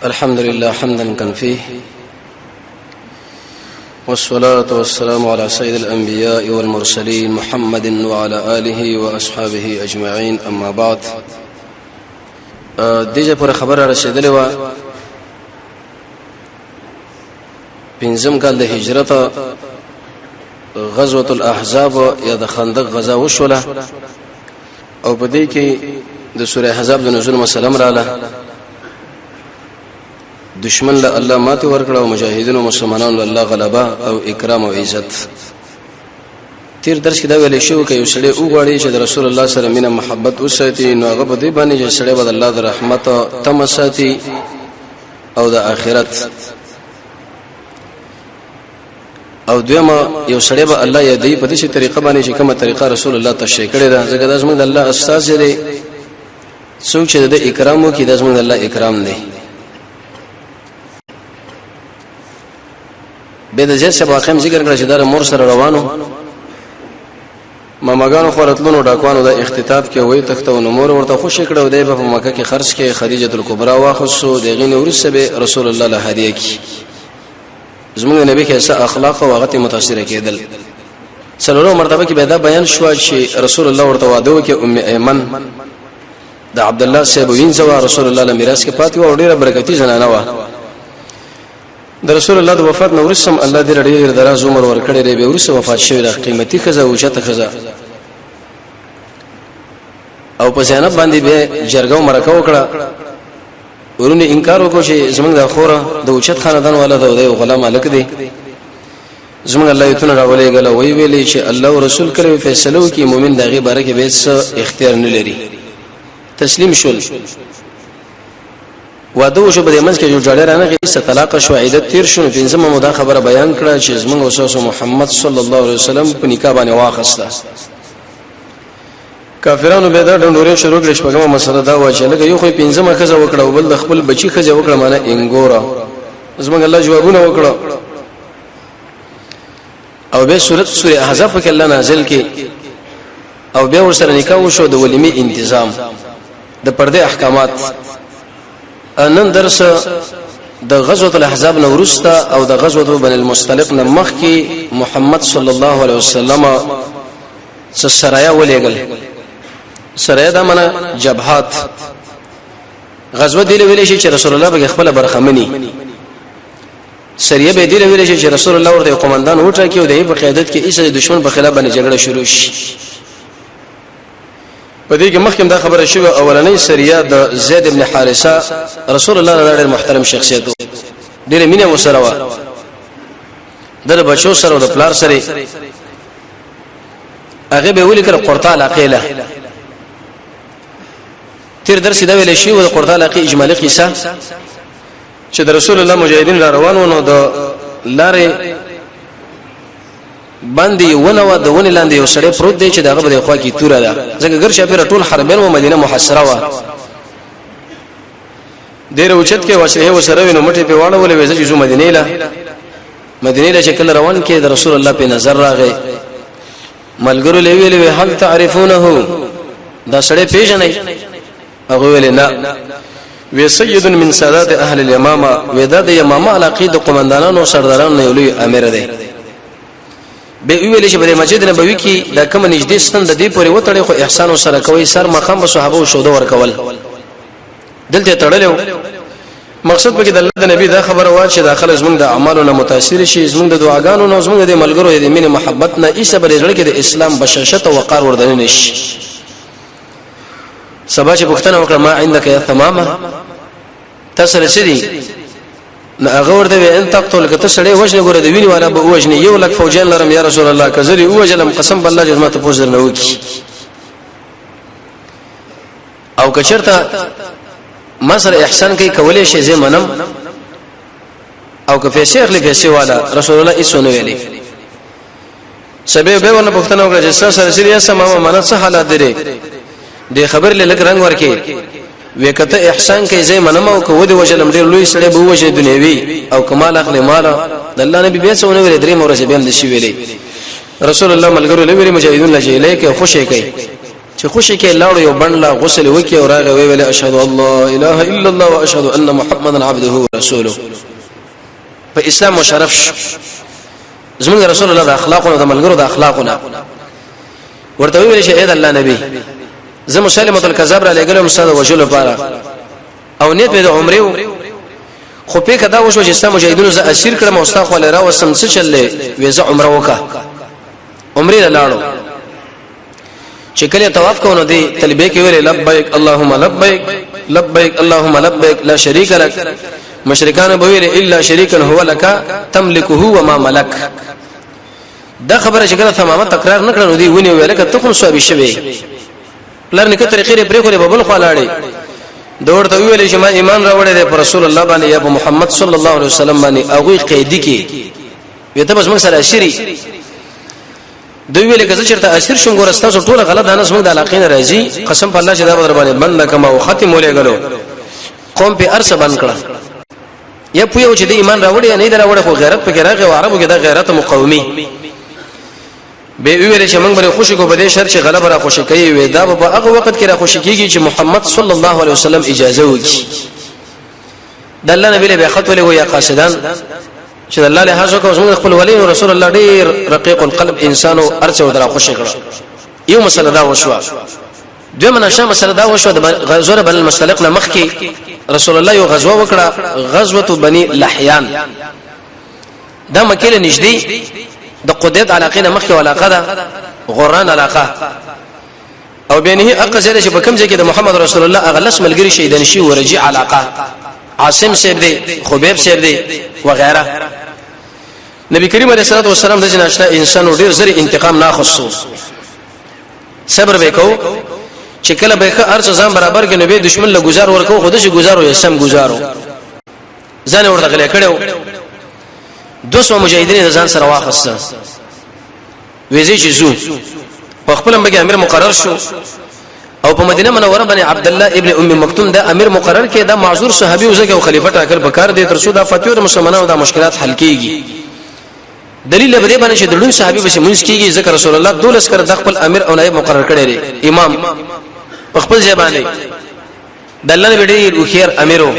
الحمد لله حمدا كنفيه والصلاة والسلام على سيد الأنبياء والمرسلين محمد وعلى آله وأصحابه أجمعين أما بعد دیجه پر خبر رسیدلې و پنځم کال د هجرت غزوة الاحزاب یا د خندق غزا وشوله او په دې کې د سوره احزاب د نزول مسلم رااله دشمن له الله ماته ورکړه او مجاهدینو مسلمانانو له الله غلبه او اکرام او عزت تیر درس کې دا ویل شو کې یو سړی وګړي چې د رسول الله سره مینه محبت وساتي نو هغه په دې باندې چې سړی به الله د رحمت تم ساتي او د آخرت او دویمه یو سړی به الله یادې په دې طریقه باندې چې کومه طریقه رسول الله تشریح کړی دا ځکه د زموږ د الله استاد دی څوک چې د اکرام وکړي د زموږ د الله اکرام دی به د جسه باقیم ذکر کړی چې دا مور سره روانو ماماګانو خورتلونو ډاکوانو د اختتاب کې وای تختو نو مور ورته خوشی کړو دی په مکه کې خرج کې خدیجه الکبرى واخصو دغه نور سبه رسول الله له هدیه کی زموږ نبی کې څه اخلاق او هغه متاثر کېدل څلورو مرتبه کې به دا بیان شو چې رسول الله ورته واده وکي ام ایمن د عبد الله صاحب وینځوا رسول الله له میراث کې پاتې و ډیره برکتی زنانه و د رسول الله د وفات نو ورسم الله دې ډېر دراز عمر ورکړي دی به ورسه وفات شوی د قیمتي خزه او شته خزه او په زینب باندې به جرګو مرکه وکړه ورونه انکار وکړي چې زمونږ د خوره د اوچت خاندان والا د غلام مالک دی زمونږ الله یې تونه راولې غل وی ویلې چې الله او رسول کړي فیصله وکي مؤمن دغه باره کې به څه اختیار نه لري تسلیم شول واده شو په منځ کې جو جوړه رانه غي طلاق شو عیدت تیر شو پنځمه مودا خبره بیان کړه چې زمونږ وسوسه محمد صلی الله علیه وسلم په نکاح باندې واخسته کافرانو به دا ډنډورې شروع کړې شپږمه مسله دا و چې لکه یو خو پنځمه خزه وکړه او بل د خپل بچی خزه وکړه معنی انګورا زمونږ الله جوابونه وکړه او به سوره احزاب کې الله نازل کې او به ورسره نکاح وشو د ولیمې تنظیم د پرده احکامات نن درس د غزوه الاحزاب نو ورسته او د غزوه بن المصطلق نه مخکي محمد صلی الله علیه وسلم سرایا ولېګل سرایا د معنا جبهات غزوه دی ویلې چې رسول الله به خپل برخمنی سریه به دی ویلې چې رسول الله ورته قومندان وټاکي او د په قیادت کې ایسه د دشمن په خلاف باندې جګړه شروع شي په دې کې مخکې دا خبره شوه اولنۍ سریه د زید ابن حارثه رسول الله ډېر محترم شخصیت ډېر مینه وسره و در بچو سره د پلار سره هغه به ولي کړ قرطه عقیله تیر درس دا ویل شي و د قرطه عقیله اجمالی قصه چې د رسول الله مجاهدین را روانو نو د لارې باندې ونه د ونې لاندې یو سړی پروت دی چې دغه په خوا کې توره ده ځکه ګر شاپیره ټول حرمین او مدینه محاصره و ډیر اوچت کې وسره وسره وینو مټي په واړه ولې وځي چې مدینه له شکل روان کې د رسول الله په نظر راغی ملګرو لوي هل تعرفونه دا سړی پیژنې هغه ویل نه وی سید من سادات اهل اليمامه ودا د یمامه علاقه د قومندانانو سردارانو نه لوی امیر دی به ویل چې په مسجد نبوي کې د کوم نږدې ستند دی پورې وټړې خو احسان سره کوي سر مخام به صحابه او شهدا ورکول دلته تړلو مقصد به کې د الله نبی دا خبره وا چې داخله زمونږ د اعمالو نه متاثر شي زمونږ د دعاګانو نه زمونږ د ملګرو د مینه محبت نه ایسه بل ځل کې د اسلام بشاشت او وقار وردن نشي سبا چې پښتنه وکړه ما عندك يا ثمامه تسره سدي نه هغه ورته ان تقتل کته سړی وښنه ګوره د ویني والا به وښنه یو لک فوجان لرم یا رسول الله کزري وجلم قسم بالله جزمه ته پوز درنه وکی او کچرته ما سره احسان کوي کولې شي زه منم او که پیسې اخلي پیسې والا رسول الله ایسونه ویلي سبه به ونه پښتنه وکړه چې سره سړي سم ما څه حالات دي د خبر له لک رنگ ورکي وکته احسان کوي زي منم او کو ودی وجلم ډیر لوی سړی به وجه دنیوي او کمال اخلي مال د الله نبی به څونه ویل درې مورسه به هم دي ویلي رسول الله ملګرو له ویلي مجاهدون لجیلې کې خوشي کوي چې خوشي کې لاړو یو بنلا غسل وکي او راغی ویل اشهد الله اله الا الله واشهد ان محمدا عبده ورسوله په اسلام مشرف زموږ رسول الله د اخلاقونو د ملګرو د اخلاقونو ورته ویل چې اې د الله نبی زه مسلمه الکذاب را لګلم استاد وجل لپاره او نیت مې د عمره خو په کدا وشو چې اسلام مجاهدونو ز اسیر کړم او استاد خو لرا وسم څه چلې وېزه عمره وکا عمره لاړو چې کله طواف کوو دی تلبیه کې ویل لبیک اللهم لبیک لبیک اللهم لبیک لا شریک لك مشرکان به ویل الا شریکا هو لك تملكه وما ملك دا خبره چې کله تمامه تکرار نکړو دی ونی ویل کته خو سو به شوي لرنه کې طریقې پرې کولې ببل خلاړي دوړ ته ویل چې ما ایمان راوړې ده پر رسول الله باندې یا محمد صلی الله علیه وسلم باندې هغه قیدی کې وته بس موږ سره اشری دوی ویل کزه چرته اسیر شوم ګورستا ټول غلط انس موږ د علاقین راځي قسم په الله چې دا بدر باندې بند کما او ختم ولې غلو قوم په ارس باندې کړه یا پویو چې د ایمان راوړي نه دا راوړي خو غیرت په کې راغی او عربو کې دا غیرت مقاومي به ویل چې موږ باندې خوشي کو بده شر چې غلبه را خوشي کوي وې دا په هغه وخت کې را خوشي کیږي چې محمد صلی الله علیه وسلم اجازه وکړي د الله نبی له خط ولې ویا قاصدان چې الله له هغه کو زموږ خپل ولی رسول الله ډیر رقیق القلب انسانو ارچو درا خوشي کړه یو مسله دا وشو دوی مناشه مسله دا وشو د غزوه بن المستلق نه مخ کې رسول الله یو غزوه وکړه غزوه بني لحيان دا مکه له نږدې د قدرت علاقه نه مخ کې علاقه ده غران علاقه او بینه اقزره چې په کوم ځای کې د محمد رسول الله اغلس ملګری شهیدان شي ورجی علاقه عاصم سیب دی خبیب سیب دی وغیرہ نبی کریم علیه الصلاه والسلام د جناشنا انسان ډیر زری انتقام نه خصو صبر وکاو چې کله به ارڅ ځان برابر کې نبی دشمن له گزار ورکو خود شي گزارو یې سم گزارو ځان ورته غلې کړو 200 مجاهدین ځان سره واخصه ویزي چې زو په خپل مګي امیر مقرر شو او په مدینه منوره باندې عبد الله ابن ام مکتوم دا امیر مقرر کې دا معذور صحابي او زکه خلیفہ ټاکل بکار دي تر څو دا فتوی د مسلمانانو د مشکلات حل کیږي دلیل به باندې چې دړون صحابي به منځ کیږي ذکر رسول الله دولس کړ د خپل امیر او نائب مقرر کړي لري امام خپل ځای باندې دلنه به ډیر او خیر امیرو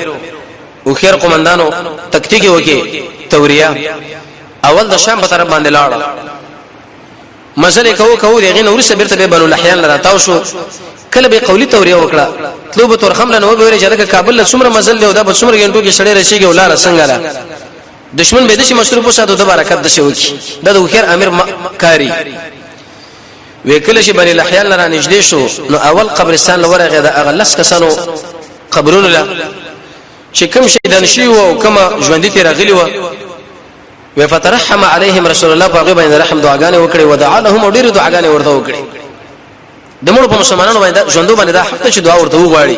او خیر قومندانو تکتیکی وکي توریه اول د شام په طرف باندې لاړ مسله کو دغه نور سبرته به بنو لحیان لراتاو شو کله به قولی توریه وکړه طلوب تور خمله نو به ویل چې د کابل له څومره مزل دی او دا به څومره غنټو کې سړی رسیږي ولاره څنګه را دشمن به د شي مشروب وساتو د برکت د شوکی د خیر امیر کاری وکله چې بنی لحیان لره نږدې شو نو اول قبرستان لورغه د اغلس کسانو قبرونو له چې کوم شهیدان شي او کما ژوندۍ تیر غلی و وفترحم عليهم رسول الله باغي باندې رحم دعاګانې وکړي ودعا لهم ډېر دعاګانې ورته وکړي د موږ په مسلمانانو باندې ژوندو باندې دا حق چې دعا ورته وغواړي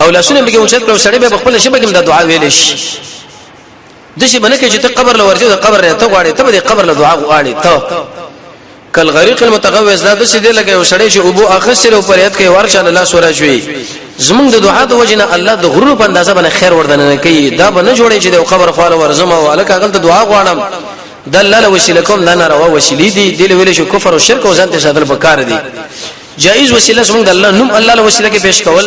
او لاسونه به اوچت کړو سړی به خپل شبکه د دعا ویل شي د شي باندې چې ته قبر لورځي د قبر ته غواړي ته د قبر له دعا غواړي ته کل غریق المتغوز دا د شي دی لکه سړی چې ابو اخسر او پریاد کوي ورچا الله سورہ شوي زمونږ د دعا د وجنه الله د غرور په اندازه باندې خیر وردن کوي دا به نه جوړي چې د قبر خواله ورزمه او الک هغه د دعا غواړم د الله له وسیله کوم دا ناروا وسیلې دي د ویل شو کفر او شرک او ځان ته ساتل پکار دي جائز وسیله زمونږ د الله نوم الله له وسیله کې پیش کول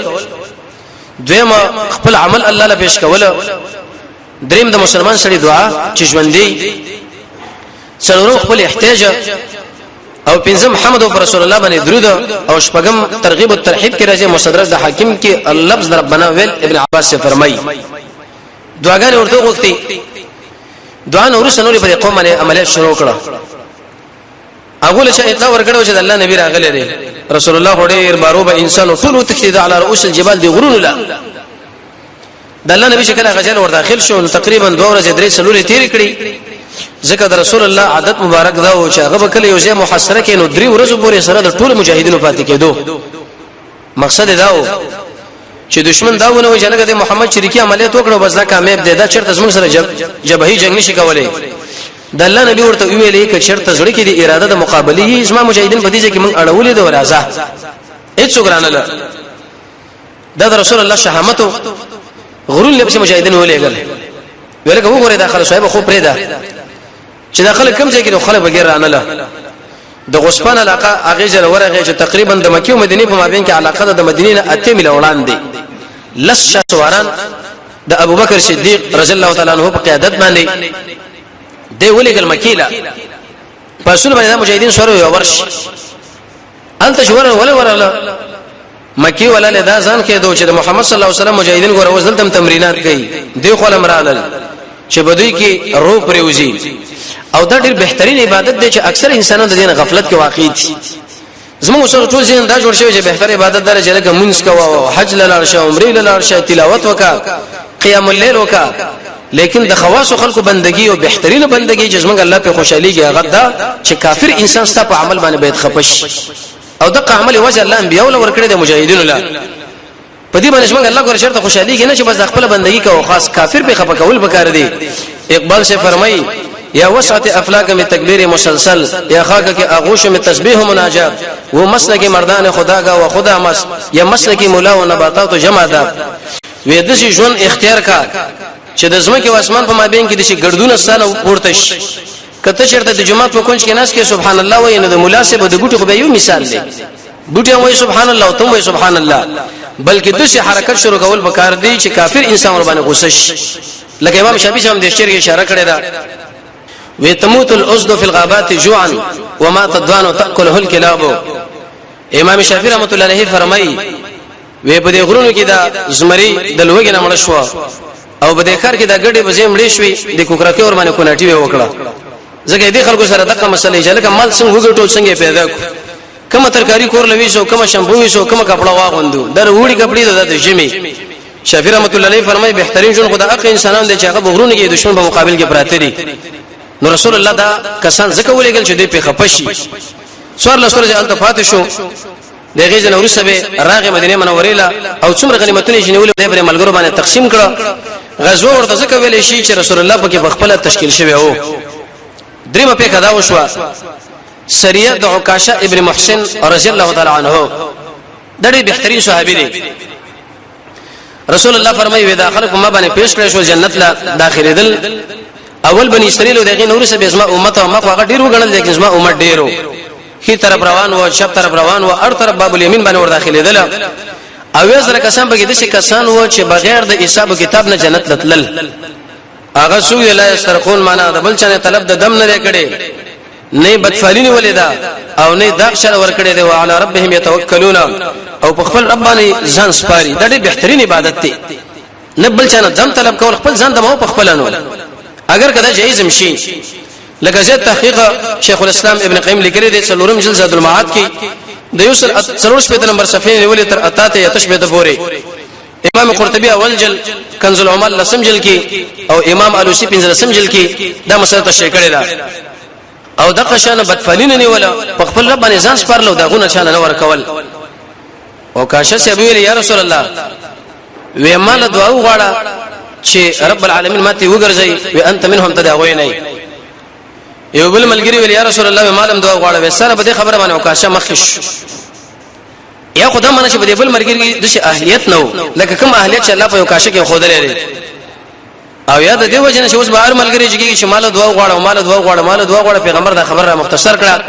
دویم خپل عمل الله له پیش کول دریم د مسلمان سړي دعا چې ژوندۍ څلورم خپل احتیاج او پنځم محمد او رسول الله باندې درود او شپږم ترغیب او ترحیب کې راځي مستدرک د حاکم کې اللفظ ربنا ویل ابن عباس سے فرمایي دعاګانې ورته وغوښتي دعا نور سنوري په قوم باندې عملیات شروع کړه اغه له شي اطلاع ورکړو چې الله نبی راغلی دی رسول الله ډېر باروبه انسان ټول تکتید علی رؤوس الجبال دی غرون لا د الله نبی شکل غجل ور داخل شو تقریبا 2 ورځې درې سلوري تیر کړي ځکه د رسول الله عادت مبارک دا او چې هغه کله یو ځای محاصره کې نو 3 ورځې پورې سره د ټول مجاهدینو پاتې کېدو مقصد دا و چې دشمن دا ونه وي چې هغه د محمد شریکی عملیات وکړو بس دا کامیاب دی دا چرته زموږ سره جبهي جنگ نشي کولای د الله نبی ورته ویلې ک چرته زړه کې د اراده د مقابله اسما مجاهدین په دې چې موږ اړولې د ورازه هیڅ ګرانه له د رسول الله شهامت غرور لبس مجاهدین ولېګل ولکه وګوره داخله صاحب خو پرې ده چې داخله کم ځای کې نو خلک بغیر رانه له د غصفان علاقه هغه جره ورغه چې تقریبا د مکه او مدینه په مابین کې علاقه د مدینه نه 8 میل وړاندې لس سواران د ابوبکر صدیق رضی الله تعالی عنہ په قیادت باندې دی ولېګل مکیلا پسونه باندې مجاهدین سره یو ورش انت شور ولا مکی ولا لدا ځان کې دوه چې محمد صلی الله علیه وسلم مجاهدین ګور وزل تم تمرینات کوي دی خو لمرال چې بدوی کې روح پروزي او دا ډېر بهترین عبادت دی چې اکثر انسانان د دین غفلت کې واقع دي زموږ سره ټول ځین دا جوړ شوی چې بهتر عبادت دار چې لکه مونږ کوو حج لاله شه عمره لاله شه تلاوت وکا قیام الليل وکا لیکن د خواص خلکو بندگی او بهترین بندگی چې زموږ الله په خوشحالي کې هغه دا چې کافر انسان ست په عمل باندې باید خپش او د عمل وجه الله انبیاء ول ورکړي د مجاهدین الله په دې باندې زموږ الله ګور شرط خوشحالي کې نه چې بس خپل بندگی کوو خاص کافر به خپه کول وکړ دي اقبال سے فرمایي یا وسعت افلاک میں تکبیر مسلسل یا خاک کے آغوش میں تسبیح و مناجات وہ مسلک مردان خدا کا و خدا مس یا مسلک مولا و نباتات و جمادات وې د شي ژوند اختیار کا چې د زمکه او اسمان په مابین کې د شي ګردونه ساله پورتش کته چرته د جمعه په کونج کې ناس کې سبحان الله وای نه د مناسب د بوټي خو به یو مثال دی بوټي وای سبحان الله او تم وای سبحان الله بلکې د شي حرکت شروع کول وکړ دی چې کافر انسان ور باندې غوسه شي لکه امام شافعي هم د شعر کې اشاره کړې ده وتموت الاسد في الغابات جوعا وما تدوان تاكله الكلاب امام شافعي رحمت الله علیه فرمایي وې په دې غرونو کې دا زمري د لوګي نه مړ شو او په دې کار کې دا ګډي بزې مړې شوې د کوکراکي ور باندې کوناټي وکړه ځکه دې خلکو سره دغه مسلې چې لکه مال څنګه وګټو څنګه پیدا کو کومه ترکاری کور لوي شو کومه شمپو شو کومه کپڑا واغوندو در وړي کپڑې د جمی شافعي رحمت الله علیه فرمایي بهترین جون خدا اخ انسانان دي چې هغه غرونو کې دشمن په مقابل کې پراته دي نو رسول الله دا کسان زکه ولېګل چې دې په خپشي سوار له سورې انت فاتشو دغه جن ورسه به راغه مدینه منورې لا او څومره غنیمتونه چې نیول دې پر ملګرو باندې تقسیم کړه غزوه ورته زکه ویلې شي چې رسول الله پکې بخپله تشکیل شوی او دریمه په کدا وشو سریه د عکاشه ابن محسن رضی الله تعالی عنه د دې بهترین صحابي دی رسول الله فرمایي ودا خلق ما باندې پیش کړی شو جنت لا داخله دل اول بني اسرائیل دغه نور سه بسما امت او مخ هغه ډیرو غنل لیکن اسما امت ډیرو هي طرف روان او شپ طرف روان او ار طرف باب الیمین باندې ور داخله دل او زره کسان به دي کسان و چې بغیر د حساب کتاب نه جنت لتل هغه سو لا یسترقون معنا د بل چنه طلب د دم نه کړي نه بدفالین ولیدا او نه داخل ور کړي دی او علی ربهم يتوکلون او په خپل رب باندې ځان سپاري دا ډېر بهترین عبادت دی نه بل چنه دم طلب کول خپل ځان دمو په خپل نه اگر کدا جایز مشي لکه زه تحقیق شیخ الاسلام ابن قیم لیکلی دی څلورم جلد زاد المعاد کې د یوسل 3 نمبر صفحه نیولې تر اتاته یتشبه د پوره امام قرطبی اول جل کنز العمل لسم جل کې او امام الوسی پنځه لسم جل کې دا مسله تشریح کړی دا او د قشانه بدفالین نه ولا په خپل رب باندې ځان سپارلو دا غونه چانه نه ورکول او کاشه سی ویل یا رسول الله وې مال دعا وغواړه چې رب العالمین ماته وګرځي و انت منهم تداوی نه یو بل ملګری ویل یا رسول الله مالم دعا غواړه سره به دې خبره باندې وکاشه مخش یا خدای مانه چې به بل مرګي د اهلیت نو لکه کوم اهلیت چې الله په وکاشه کې خود لري او یا د دې وجنه چې اوس به هر ملګری چې مال دعا غواړه مال دعا غواړه پیغمبر دا خبر را مختصر کړه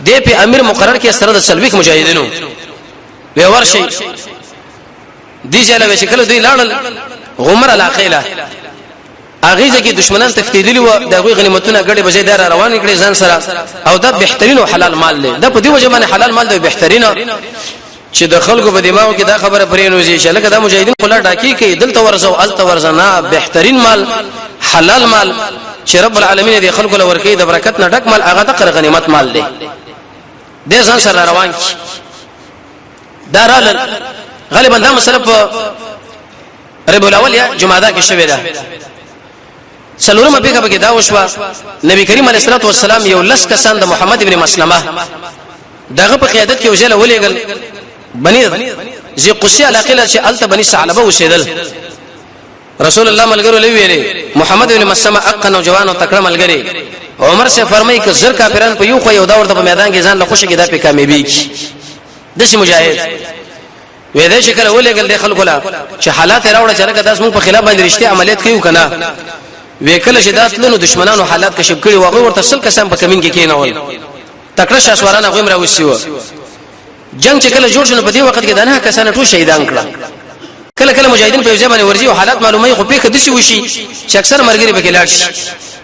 دې په امیر مقرر کې سره د سلويک مجاهدینو به ورشي دي جاله شکل دوی لاړل غمر علاقه اغه ځکه دشمنان تفتیدلی و دغه غنیمتونه غړي بځای دار روان کړي ځان سره او دا بهترین او حلال مال دی دا په دې وجه باندې حلال مال دی بهترین چې د خلکو په دماغ کې دا خبره پرېنوځي چې لکه دا مجاهدین خلا ډاکی کوي دلته ورزو الته ورزنا بهترین مال حلال مال چې رب العالمین دې خلکو لور کوي د برکت نه ډک مال هغه د غنیمت مال دی د ځان سره روان کی دارال غالبا دا مسله په ربيع الاول یا جمعه کې شوې ده سلورمه پیګه کې دا وشوه نبی کریم علیه الصلاه والسلام یو لس کسان د محمد ابن مسلمه دغه په قیادت کې وجله ولېګل بني زی قصي علاقه چې الته بني ثعلبه وسیدل رسول الله ملګرو لوي محمد ابن مسلمه اقن او جوان او تکړه ملګری عمر سے فرمایي ک زر کافرن په یو خو یو دا ورته په میدان کې ځان له خوشي کې دا په کامیابی دسی مجاهد وې دې شکل ولېګل د خلکو لا چې حالات راوړه چې لکه داس موږ په خلاف باندې رښتیا عملیات کوي کنه وکله شدات لنو دشمنانو حالات کشف کړي واغه ورته سل کسان په کمین کې کېنول تکړه شاسوارانه غویم راوسیو جنگ چې کله جوړ شنو په دې وخت کې دانه کسان ټول شهیدان کړه کله کله مجاهدین په ځای باندې ورځي او حالات معلومه خو په کده شي وشي چې اکثر مرګري به لاړ شي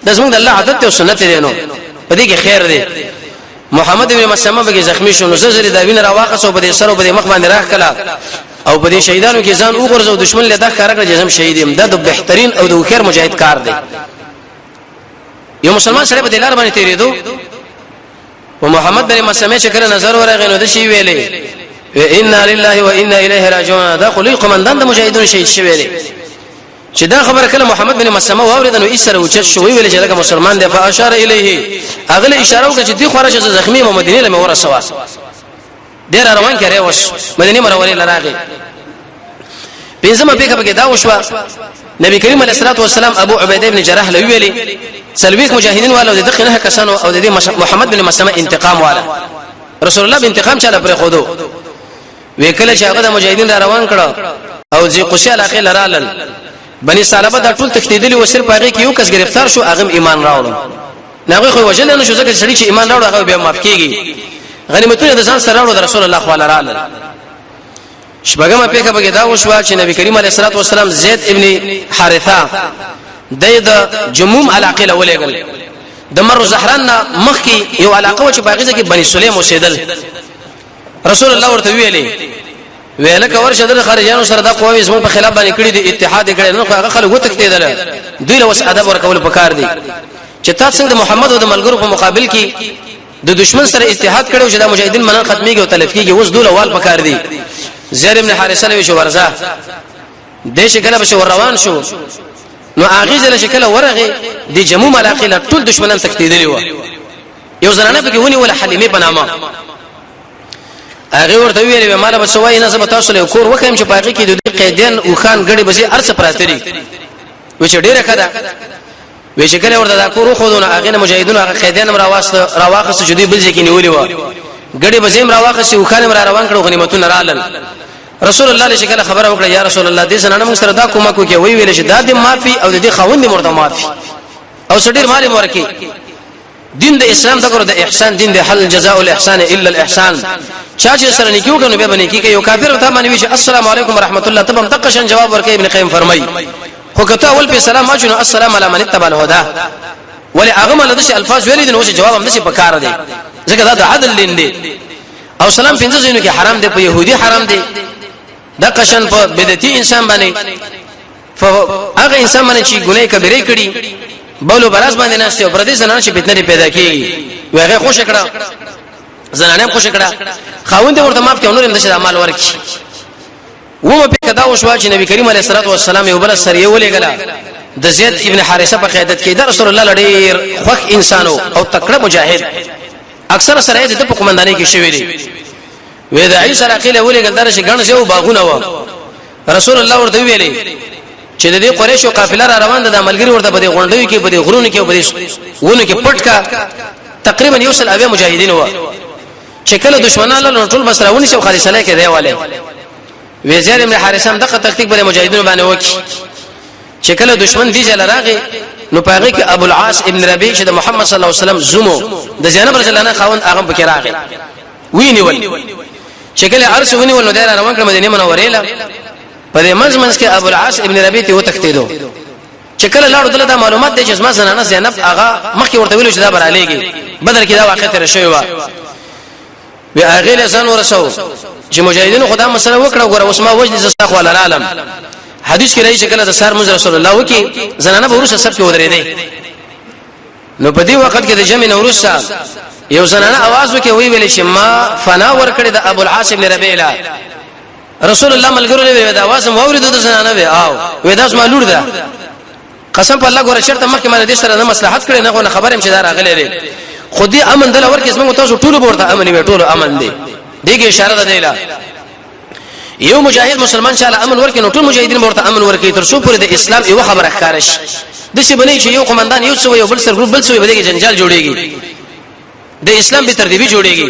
د زموږ د الله عادت او سنت دی نو په دې کې خیر دی محمد ابن مسلمه به زخمی شو نو زری دا وین راواخص او په دې سر او په دې مخ باندې راخ کړه او په دې شهیدانو کې ځان وګرځو دشمن له دا کار کړ جزم شهیدیم دا د بهترین او د خیر مجاهد کار دی یو مسلمان سره په دلار باندې تیریدو او محمد بن مسلمه چې کله نظر ورغی نو د شی ویلې انا لله وانا الیه راجعون دا خو لوی قومندان د مجاهدونو شهید شوی دی چې دا خبر کله محمد بن مسلمه واوریدنو ایسره اوچت شو ویل چې دا مسلمان دی فاشار الیه اغله اشاره وکړه چې دی خورشه زخمی او مدینه له ورسوا ډیر روان کړي وس مدینه مرورې لراغي پنځمه پیګه کې دا وشو نبی کریم علیه الصلاه والسلام ابو عبیده ابن جراح له ویلي سلويك مجاهدين والو د دغه نه کسانو او د محمد بن مسلمه انتقام والا رسول الله انتقام چاله پر خودو وکله چې هغه د مجاهدین را روان کړه او ځي قصي علاقه لرالل بني سالبه د ټول تختیدلی و صرف هغه کې یو کس گرفتار شو هغه ایمان راوړل ناغه خو وجل نه شو ځکه چې ایمان راوړ هغه به معاف کیږي غنیمتونه د ځان سره راوړل د رسول الله صلی الله علیه وسلم شپږمه پیګه بګی دا وشو چې نبی کریم علیه الصلاه والسلام زید ابن حارثه د جموم علاقه لولېګل د مر زهران مخکي یو علاقه چې باغیزه کې بني سلیم اوسېدل رسول الله ورته ویل کور شدل خارجانو سره د قومي زمو په خلاف باندې کړی دي اتحاد کړي نو هغه خلک وتښتیدل دوی له وس ادب ورکول پکار دي چې تاسو د محمد او د ملګرو په مقابل کې د دشمن سره اتحاد کړو چې د مجاهدین منن ختميږي او تلف کیږي اوس دوله وال پکار دي زید ابن حارثه له شو ورزه د شکل به روان شو نو اغه ځله شکل ورغه د جموم علاقه له ټول دشمنان تښتیدلی و یو زنانه به ونی ولا حلیمه بنامه هغه ورته ویلې مال به سوای نه سبا تاسو له کور وکم چې پاږي کې د قیدین او خان غړي بزي ارڅ پراتري و چې ډیره کړه و چې کله ورته دا کور خو دونه هغه مجاهدون هغه قیدین راواخص جدي بل ځکه نیولې و غړي بزي راواخص او خان روان کړو غنیمتونه رالل رسول الله علیه شکل خبره وکړه یا رسول الله دې سنانه موږ سره دا کومه کو کې وی ویل چې دا دې معافي او دې خوند مرته معافي او سړي مال ورکی دین د اسلام دغه د احسان دین د حل جزاء الاحسان الا الاحسان چا چې سره نیکیو کنه به باندې کې یو کافر ته باندې وی چې السلام علیکم ورحمت الله تبم دقشن جواب ورکړي ابن قیم فرمای خو کته اول په سلام ماجنو السلام علی من اتبع الهدى ولی هغه مله د الفاظ ویل دي نو چې جواب هم نشي پکاره دي ځکه دا د عدل لیندي او سلام پنځه زینو کې حرام دي په يهودي حرام دي دقشن په بدعتي انسان باندې هغه انسان باندې چې ګناه کبیره کړي بولو براز باندې ناشته او پردي زنانه چې فتنه پیدا کیږي وغه خوش کړه زنانه خوش کړه خاوند ورته معاف کړي نور هم د عمل ورکړي ومه په کدا وشو چې نبی کریم علیه الصلاه والسلام یو بل سره ولېګلا د زید ابن حارثه په قیادت کې د رسول الله لډیر خوښ انسانو او تکړه مجاهد اکثر سره د په قومندانۍ کې شوی دی وې د عیسی راقیله ولېګل درشه غن شو باغونه و رسول الله ورته ویلي چې د دې قریشو قافله را روان ده د عملګری ورته په دې غونډوي کې په دې غرونو کې په دې ونه کې پټ کا تقریبا یوصل اوی مجاهدین و چې کله دشمنان له ټول بس راونی شو خالص علی کې دیواله وزیر ابن حارثه دغه تکتیک بل مجاهدین باندې وکي چې کله دشمن دی جل راغی نو پاغه کې ابو العاص ابن ربيع چې د محمد صلی الله علیه وسلم زمو د زینب رضی الله عنها خاوند هغه پکې راغی وینیول چې کله ارس ونیول نو دایره روان کړ مدینه منورې له په دې منځ کې ابو العاص ابن ربيع ته وتښتیدو چې کله لاړو دلته معلومات دي چې اسما زنانه زینب هغه مخکې ورته ویلو چې دا برالیږي بدر کې دا واقع تر شوی و وی هغه له ځان ورسو چې مجاهدینو خدا مسله وکړه ګوره اوس ما وجد زستاخ ولا العالم حدیث کې راځي چې کله د سار مز رسول الله وکي زنانه به ورسره سب کې ودرې دي نو په دې وخت کې د جمع نورسا یو زنانه आवाज وکي وی ویل چې ما فنا ور کړی د ابو العاص ابن ربيع رسول الله ملګرو له دا आवाज مورید د زنانه وی او وی داس ما لور ده قسم په الله ګوره شرط مخکې ما دې سره نه مصلحت کړي نه غو خبر هم چې دا راغلي لري خودي امن دل ورکه اسمه تاسو ټول ورته امن وی ټول امن دي دغه اشاره ده دیلا یو مجاهد مسلمان شاله امن ورکه نو ټول مجاهدین ورته امن ورکه تر څو پورې د اسلام یو خبره ښکارش د څه بنې چې یو قومندان یو څو یو بل سر ګروپ بل څو به دغه جنجال جوړيږي د اسلام به ترتیبي جوړيږي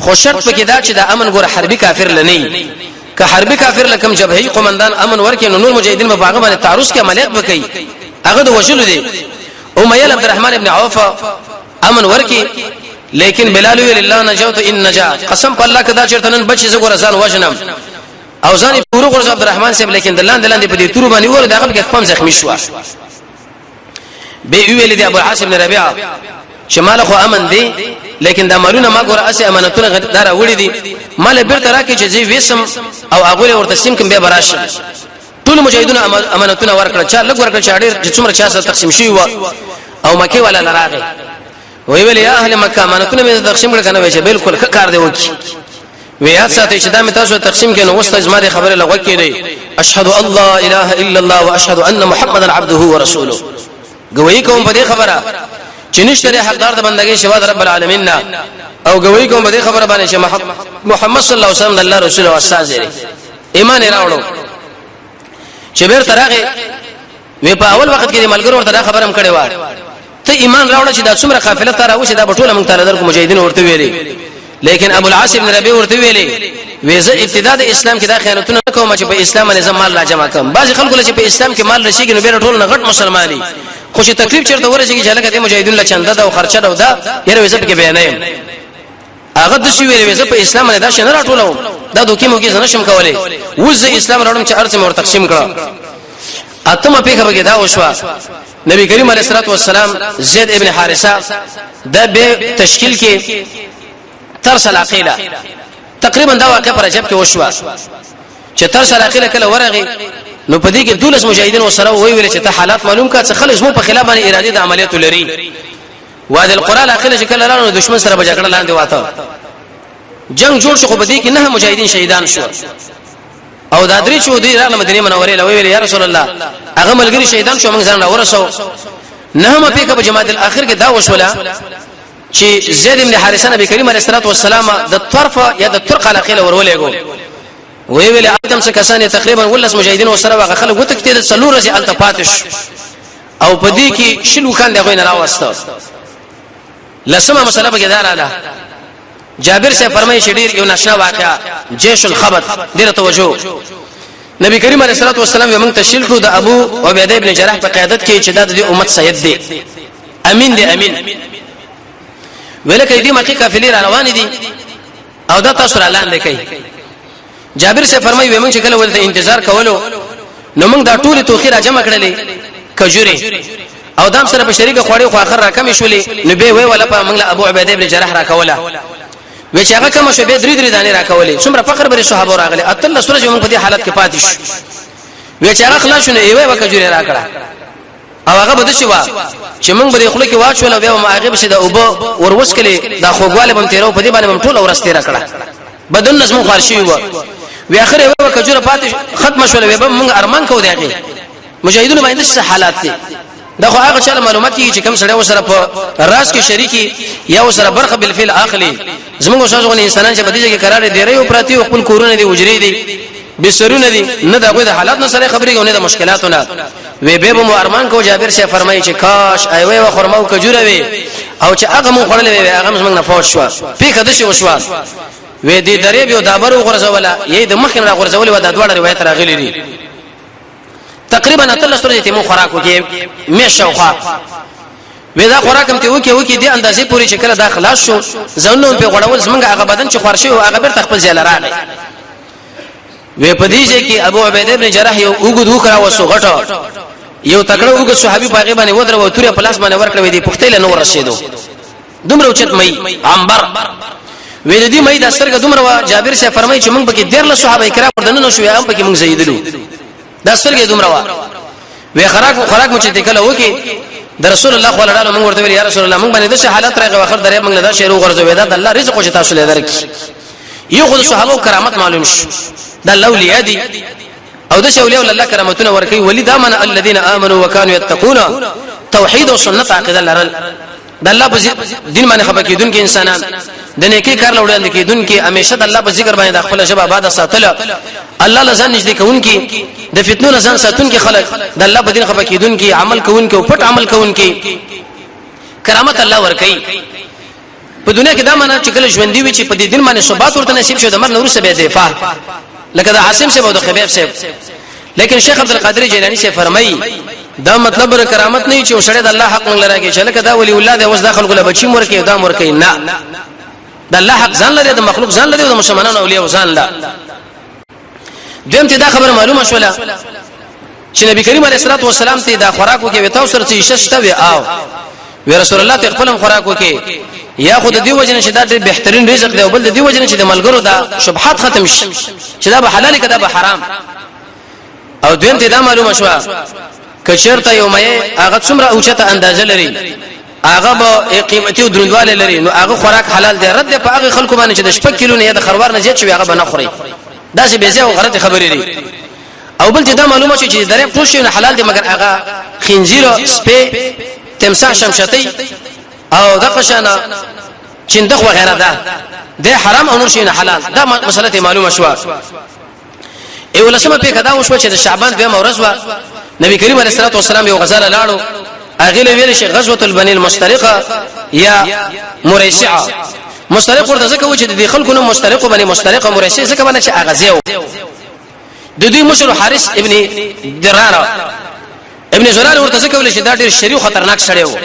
خو شرط پکې دا چې د امن ګور حربي کافر لنی که حربي کافر لکم جبهي قومندان امن ورکه نو نور مجاهدین په باغ باندې تعرض کې عملیات وکړي هغه د وجلو دي امیل عبد الرحمن ابن عوف امن ورکه لیکن بلال ویل الله نجوت ان نجا قسم په الله کدا چرته نن بچی زګور ځان وژنم او ځان پورو غرز عبدالرحمن صاحب لیکن دلان په دې تور باندې ور دغه کې خپل زخمی شو به ویل دی ابو عاصم بن ربيعه شمال خو امن دی لیکن د مالونه ما ګور اسه امانتونه دار وړي دي مال بیرته راکې چې زی وسم او هغه ورته سیم کوم به براشه ټول مجاهدون امانتونه ورکړه چې لګ ورکړه چې اړ چې څومره چا سره تقسیم شي او مکه والا لراغه وی ویل یا اهل مکه امانتونه مې تقسیم کړه کنه وای چې بالکل کار دی وکی ویات ساتي چې دا مې تاسو تقسیم کړي نو واست اجماع خبره لغوه کړي اشهد الله اله الا الله واشهد ان محمدا عبده ورسوله گوئی کوم په دې خبره چې نشته حقدار د بندګۍ شوا د رب العالمین او گوئی کوم په دې خبره باندې چې محمد صلی الله علیه وسلم د الله رسول او استاد ایمان راوړو چې بیر ترغه وی په اول وخت کې ملګرو ورته دا خبره هم کړې و ته ایمان راوړ چې دا څومره قافله تر اوسه دا بټوله مونږ تعالی درکو مجاهدین ورته ویلي لیکن ابو العاص بن ربيعه ورته ویلي ویزه ابتداء د اسلام کې دا خیانتونه کوم چې په اسلام باندې زمال لا جمع کوم بعض خلکو چې په اسلام کې مال رشيږي نو بیر ټول نه غټ مسلمانۍ خو چې تکلیف چیرته ورسېږي چې لکه د مجاهدین له چنده دا او خرچه دا یره ویزه کې بیانایم هغه د شی ویلي ویزه په اسلام باندې دا شنه راټولو دا دوکې موږ زنه شم کولای وز اسلام راوړم چې ارته مور تقسیم کړه اتمه پیغه بګی دا وشوا نبی کریم علیه الصلاه والسلام زید ابن حارثه د به تشکیل کې ترسل عقیله تقریبا دا واقع پر عجب کې وشوا چې ترسل عقیله کله ورغی نو پدې کې دولس مجاهدین وسره ویل چې ته حالات معلوم کا څه خلک مو په خلاف باندې اراده د عملیات لري وادي القران عقیله چې کله رانو دشمن سره بجګړه لاندې واته جنگ جوړ شو په دې کې نه مجاهدین شهیدان شو او دا درې چودري راغله مدینه منوره له ویل یا رسول الله هغه ملګری شهیدان شو موږ ځان راورسو نه ما پیکه په جماعت الاخر کې دا وشوله چې زید بن حارثه نبی کریم علیه الصلاه والسلام د طرفه یا د ترق علاقه ورولېګو وی ویل ادم څخه کسانه تقریبا ولس مجاهدین وسره واغه خلک وته کتل سلور رسي التفاتش او په دې کې شلو خان دغه نه راوسته لسمه مسله به داراله جابر سے فرمایي چې ډیر یو ناشنا واقعا جيش الخبط ډیر توجه نبی کریم علیه الصلاه والسلام موږ تشکیل کړو د ابو عبیده ابن جراح په قیادت کې چې د امت سید دی امین دی امین ولکه دې مکه قافلې را روان دي او دا تاسو را لاندې کوي جابر سے فرمایي موږ چې کله ولته انتظار کولو نو موږ دا ټول توخي را جمع کړلې کجوري او دام سره په شریکه خوړې خو اخر را کم شولې نو به وی ولا په موږ ابو عبیده ابن جراح را کوله وی چې هغه کوم شو به درې دانې را کولې څومره فخر بری صحابه راغلي اتل سورج موږ په دې حالت کې پاتې شو وی چې هغه خلاص شونه ایوه وکجوري را کړه او هغه بده شو چې موږ به خلک واچول بیا ما هغه بشه د اوبو وروس کړي دا خوګواله بم تیرو په دې باندې بم ټول ورسته را کړه بدن نظم خارشي و وی اخر ایوه وکجوره پاتې ختم شول به موږ ارمان کو دیږي مجاهدون باندې څه حالات دي دا خو هغه چاله معلومات کی چې کوم سره وسره په راز کې شریکی یا وسره برخه بالفعل اخلي زموږ شاوغون انسانان چې بدیږي قرار دی ریو پراتی او خپل کورونه دی وجری دی بسرونه دي نه دغه د حالات نه سره خبرې غو نه د مشکلاتونه وی به مو ارمان کو جابر سے فرمایي چې کاش ایوه خرمه او کجوره وي او چې هغه مو خړلې وي هغه موږ نه فوت شو پیکه د شي وشو وی دې درې یو دابر غرزوله یی د مخ نه غرزولې و د دوړ روایت راغلي دي تقریبا اتل سورې ته مو خوراک وکي مشوخه ودا خوراکم ته وکي دي اندازې پوری شکل دا خلاص شو زنه په غړول زمونږ هغه بدن چې خورشي او هغه بر تخپل ځای لراغی وې په دې چې ابو عبیده ابن جراح یو وګد وکړه وسو غټه یو تکړه وګد صحابي باغې باندې ودر و تورې پلاس باندې ورکړې دي پختې له نور رسیدو دومره اوچت مې عنبر وې دې مې د سترګه دومره جابر سے فرمایي چې موږ پکې ډېر له صحابه کرام ودنه شو یا هم پکې موږ زیدلو دا سترګه دومره وې خوراک مو چې دکله وکي د رسول الله صلی الله علیه وسلم ورته یا رسول الله موږ باندې د حالت راغی واخر درې موږ دا شی وګرځو دا الله رزق او تاسو له درک یو خو صحابه کرامت معلوم شو دا الاولیاء دي او د اولیاء الله کرامتونه ورکي ولي دامن الذين امنوا وكانوا يتقون توحید او سنت عقیده لرل د الله په دین باندې خبر کیدون کې انسانان د نیکی کار لوړل کیدون کې همیشه د الله په ذکر باندې د خپل شباب آباد ساتل الله لزان نږدې کون کې د فتنو لزان ساتون کې خلق د الله په دین خبر کیدون کې عمل کون کې او پټ عمل کون کې کرامت الله ورکي په دنیا کې دا معنا چې کله ژوند دی چې په دې دین باندې ثبات ورته نصیب شو د مر نور سره دفاع لکه د عاصم سے او د خبيب سے لیکن شیخ عبد القادر جیلانی سے فرمایي دا مطلب کرامت نه چې وسړی د الله حق نه لراږي چې لکه دا ولی الله د اوس داخل کله بچی مور کې دا مور کې نه د الله حق ځان لري د مخلوق ځان لري د مسلمانانو اولیاء ځان لا دیم ته دا خبر معلومه شوله چې نبی کریم علیه الصلاه والسلام ته دا خوراکو کې وتاو سره چې ششته وی او وی رسول الله ته خپل خوراکو کې یا خود دی وجنه چې دا ډېر بهترین رزق دی او بل دی وجنه چې د ملګرو دا شبهات ختم شي چې دا به حلال کده به حرام او دیم ته دا معلومه شو کچرته یو مې هغه څومره اوچته اندازه لري هغه به قیمتي او دروندواله لري نو هغه خوراک حلال دی رد په هغه خلکو باندې چې د شپږ کیلو نه د خروار نه زیات شي هغه به نه خوري دا چې بیزه او غلط خبرې دي او بل ته دا معلومه شي چې درې ټول شي حلال دي مګر هغه خنزیر سپې تمساح شمشتي او د قشانه چندخ وغيرها ده حرام او نور شي نه حلال دا مسله معلومه شو ای ولسمه په کدا وشو چې د شعبان به مورز وا نبی کریم علیه الصلاه والسلام یو غزاله لاړو اغه ویل شي غزوه البني المشترقه یا مريسعه مشترق ورته ځکه و چې د خلکو نو مشترق بني مشترقه مريسعه ځکه باندې چې اغازیو د دوی مشر حارث ابن دراره ابن زرار ورته ځکه ویل چې دا ډېر شریو خطرناک سړی و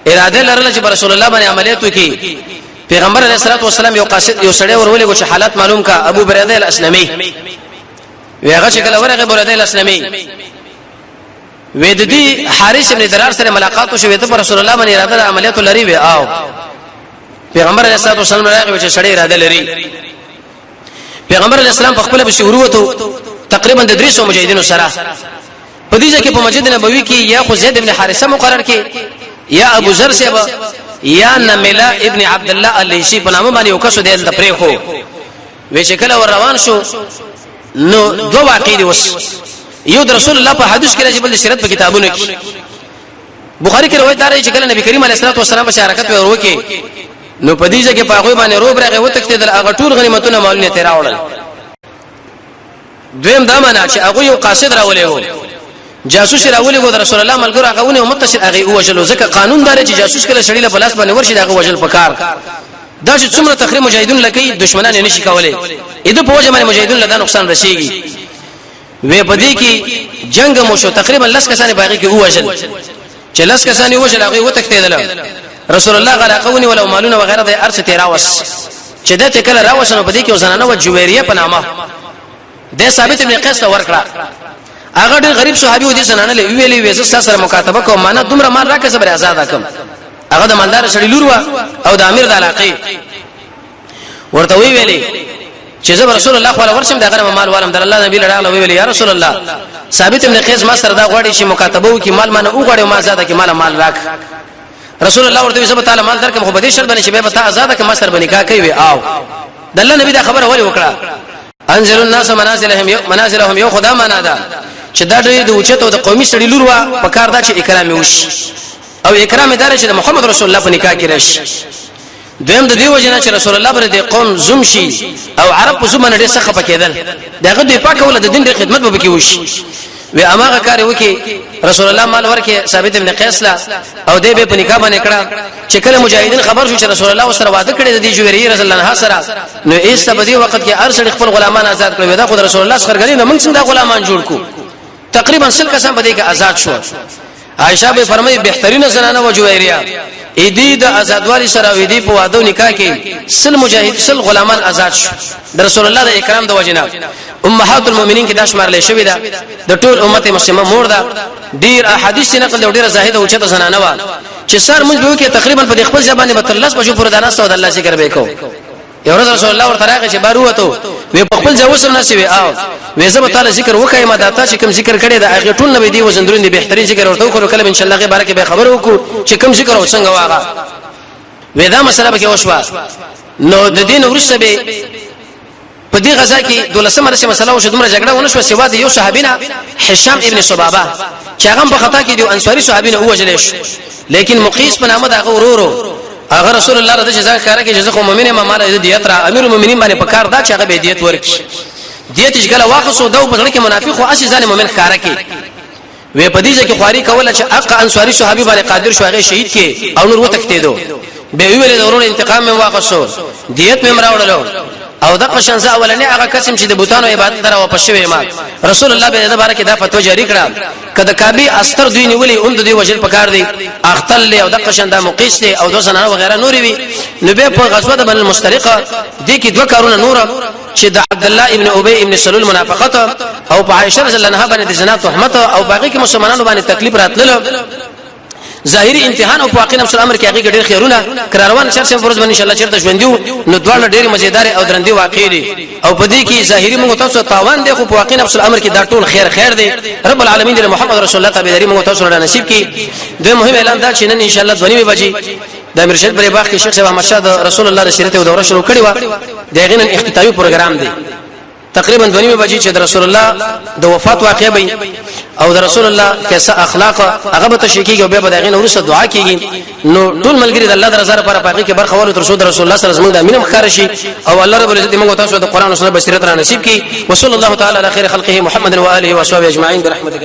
اراده لرله چې رسول الله باندې عملیات وکي پیغمبر علیه الصلاه والسلام یو قاصد یو سړی ورولې چې حالات معلوم کا ابو برده الاسلمي ویغه شکل ورغه برده الاسلمي وې د دې حارث ابن درار سره ملاقات وشوه ته رسول الله باندې اراده عملیات لري و او پیغمبر علیه الصلاه والسلام راغی چې سړی اراده لري پیغمبر علیه السلام په خپل بشوروته تقریبا د 300 مجاهدینو سره په دې ځکه په مسجد نبوي کې یا خو زید ابن حارثه مقرر کې یا ابو ذر سیبا یا نملا ابن عبد الله الیشی په نامه باندې وکړو د پرېخو وې شکل ور روان شو نو دوه واقع دي وس یو د رسول الله په حدیث کې راځي بل سیرت په کتابونو کې بخاری کې روایت دی چې کله نبی کریم علیه الصلاه والسلام په حرکت وروکي نو په دې ځکه په هغه باندې روب راغی وتکته د هغه ټول غنیمتونه مالونه تیرا وړل دویم دا معنا چې هغه یو قاصد راولې وو جاسوس راولې وو د رسول الله ملګرو هغه ونه متصل هغه وجلو ځکه قانون دار چې جاسوس کله شړې له بلاس باندې ورشي هغه وجل پکار دا چې څومره تخریم مجاهدون لکې دشمنان یې نشي کولای اېدو په وجه باندې مجاهدون له دا نقصان رسیږي وې پدې کې جنگ مو شو تقریبا لس کسانې باقي کې وجل چې لس کسانې وجل هغه وتکتیدل رسول الله غلاقوني ولو مالونه وغيرها د ارث تیراوس چې د ته کله راوښنه پدې کې وزنانه و جويريه په نامه د ثابت ابن قیس ورکړه هغه ډېر غریب صحابي و دي زنانه له ویلې وېز سره مکاتبه کوم معنا دومره مال راکې صبر آزاد کم هغه د مالدار سړي لور و او د امیر د علاقې ورته ویلې چې زه رسول الله صلی الله علیه وسلم دغه مال والم در الله نبی لړاله ویلې یا رسول الله ثابت ابن قیس ما سره دا غواړي چې مکاتبه وکي مال منه وګړي ما زیاده کې مال راک رسول الله ورته سبحانه تعالی مال درکم خو به دې شرط باندې چې به تا آزاد کې ما سره بنکاح کوي او د الله نبی دا خبره ولې وکړه انزل الناس منازلهم یو خدا معنا ده چې دا د اوچته او د قومي سړي لور وا په کار دا چې اکرام وشي او اکرام دار چې د محمد رسول الله په نکاح کې راشي دویم د دې وجنه چې رسول الله پر دې قوم زوم شي او عرب په زمانه ډېر سخت پکېدل دغه دوی پاک ول د دین د خدمت به کې وشي و اماغه کار وکي رسول الله مال ورکه ثابت ابن قیس لا او دې به په نکاح باندې کړه چې کله مجاهدین خبر شو چې رسول الله سره وعده کړی د دې جوړی رسول الله سره نو ایست په دې وخت کې ارسل خپل غلامان آزاد کړو دا خو رسول الله سره غلي نه موږ څنګه غلامان جوړ کو تقریبا سل کسان په دې کې آزاد شو عائشہ به فرمایي بهترین زنانه و جويريه اېدی د آزادوالي سره وې دی په وادو نکاح کې سل مجاهد سل غلامان آزاد شو د رسول الله د اکرام د وجنه امهات المؤمنین کې داش مارلې شوې ده د ټول امت مسلمه مور ده ډیر احادیث نقل ډیره زاهد او چته زنانه و چې سر موږ به کې تقریبا په خپل ځبانه به 13 بجو پر دانه سود الله ذکر وکاو یو ورځ رسول الله ورته راغی چې بارو وته وې په خپل ځای وسم نشي او وې زه به تعالی ذکر وکای ما داتا چې کوم ذکر کړي دا هغه ټول نبی دی وزندرون دي بهترین ذکر ورته وکړو کله ان شاء الله غي بارکه به خبر وکړو چې کوم ذکر او څنګه واغه وې دا مسله به کې وشوا نو د دین ورسره به په دې غزا کې دولسمه مسله او شدمره جګړه ونه شو سوا د یو صحابینا هشام ابن صبابه چې هغه په خطا کې دی انصاری صحابینا وجل شو لیکن مقیس په نامه دا ورورو هغه رسول الله رضی الله عنه کاره کې جزاء المؤمنین ما مال دیت را امیر المؤمنین باندې پکار دا چې هغه به دیت ورکړي دیت چې واخصو دا په ځل کې منافق او اسی ځان مؤمن کاره کې وې په دې کې خواري کوله چې اق انصاری صحابي باندې قادر شو هغه شهید کې او نور وتکته دو به ویل د ورور انتقام مې واخصو دیت مې مراوړلو او د قشن ز اولنی هغه قسم چې د بوتانو عبادت درو په شوی ما رسول الله به د بارکه دا فتوا جاری کړه کله کعبه استر دوی نیولې اوند دوی وجل پکار دی اختل او د قشن دا مقیس دی او د سنانه وغیرہ نوري وی نو به په غزوه د بن المسترقه دي کې دوه کارونه نور چې د عبد الله ابن ابي ابن سلول منافقت او په عائشه رضی الله عنها باندې زنا تهمت او باقي کې مسلمانانو باندې تکلیف راتلل ظاهري امتحان او واقع نفس الامر کې هغه ډېر خیرونه کراروان شر فرض باندې ان شاء الله چیرته ژوندیو نو دواړه ډېر مزیدار او درندې واقع دي او په دې کې ظاهري موږ تاسو تاوان دی خو په واقع نفس الامر کې دا ټول خیر دی رب العالمین دې محمد رسول الله تابعداري موږ تاسو را نصیب کړي دوی مهم اعلان دا چې نن ان شاء الله 2:30 بجې د مرشد پر باغ کې شیخ صاحب احمد شاه رسول الله رسالت او دوره شروع کړي و دغه نن اختتامي پروګرام دی تقریبا 2:30 بجې چې د رسول الله د وفات واقع وي او د رسول الله کیسه اخلاق هغه به تشکیږي او به دغه ورسره دعا کیږي نو ټول ملګری د الله د رضا لپاره پاکي کې برخه ورته رسول الله صلی الله علیه وسلم د امینه مخار شي او الله رب العزت موږ تاسو د قران او سنت بصیرت را نصیب کړي وصلی الله تعالی علی خیر خلقه محمد و آله و صحبه اجمعین برحمتک